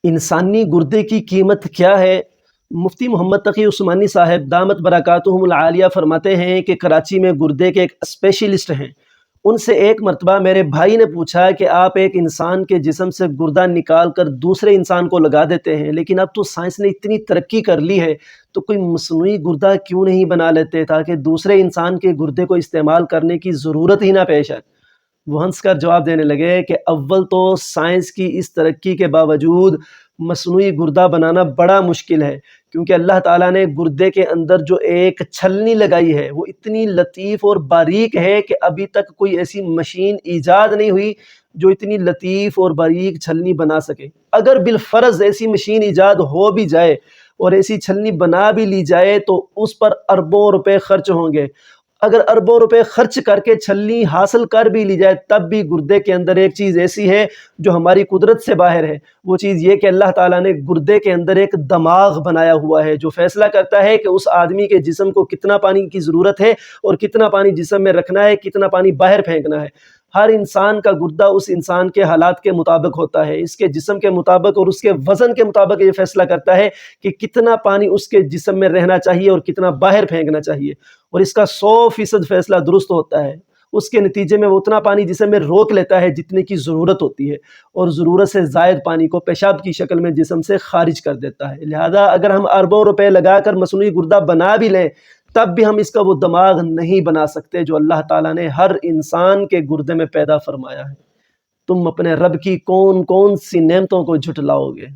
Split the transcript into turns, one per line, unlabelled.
انسانی گردے کی قیمت کیا ہے؟ مفتی محمد تقی عثمانی صاحب دامت برکاتہم العالیہ فرماتے ہیں کہ کراچی میں گردے کے ایک اسپیشلسٹ ہیں۔ ان سے ایک مرتبہ میرے بھائی نے پوچھا کہ آپ ایک انسان کے جسم سے گردہ نکال کر دوسرے انسان کو لگا دیتے ہیں، لیکن اب تو سائنس نے اتنی ترقی کر لی ہے تو کوئی مصنوعی گردہ کیوں نہیں بنا لیتے تاکہ دوسرے انسان کے گردے کو استعمال کرنے کی ضرورت ہی نہ پیش آئے؟ وہ ہنس کر جواب دینے لگے کہ اول تو سائنس کی اس ترقی کے باوجود مصنوعی گردہ بنانا بڑا مشکل ہے، کیونکہ اللہ تعالیٰ نے گردے کے اندر جو ایک چھلنی لگائی ہے وہ اتنی لطیف اور باریک ہے کہ ابھی تک کوئی ایسی مشین ایجاد نہیں ہوئی جو اتنی لطیف اور باریک چھلنی بنا سکے۔ اگر بالفرض ایسی مشین ایجاد ہو بھی جائے اور ایسی چھلنی بنا بھی لی جائے تو اس پر اربوں روپے خرچ ہوں گے۔ اگر اربوں روپے خرچ کر کے چھلنی حاصل کر بھی لی جائے تب بھی گردے کے اندر ایک چیز ایسی ہے جو ہماری قدرت سے باہر ہے۔ وہ چیز یہ کہ اللہ تعالیٰ نے گردے کے اندر ایک دماغ بنایا ہوا ہے جو فیصلہ کرتا ہے کہ اس آدمی کے جسم کو کتنا پانی کی ضرورت ہے اور کتنا پانی جسم میں رکھنا ہے، کتنا پانی باہر پھینکنا ہے۔ ہر انسان کا گردہ اس انسان کے حالات کے مطابق ہوتا ہے، اس کے جسم کے مطابق اور اس کے وزن کے مطابق یہ فیصلہ کرتا ہے کہ کتنا پانی اس کے جسم میں رہنا چاہیے اور کتنا باہر پھینکنا چاہیے، اور اس کا 100% فیصلہ درست ہوتا ہے۔ اس کے نتیجے میں وہ اتنا پانی جسم میں روک لیتا ہے جتنے کی ضرورت ہوتی ہے، اور ضرورت سے زائد پانی کو پیشاب کی شکل میں جسم سے خارج کر دیتا ہے۔ لہذا اگر ہم اربوں روپے لگا کر مصنوعی گردہ بنا بھی لیں تب بھی ہم اس کا وہ دماغ نہیں بنا سکتے جو اللہ تعالیٰ نے ہر انسان کے گردے میں پیدا فرمایا ہے۔ تم اپنے رب کی کون کون سی نعمتوں کو جھٹلاؤ گے؟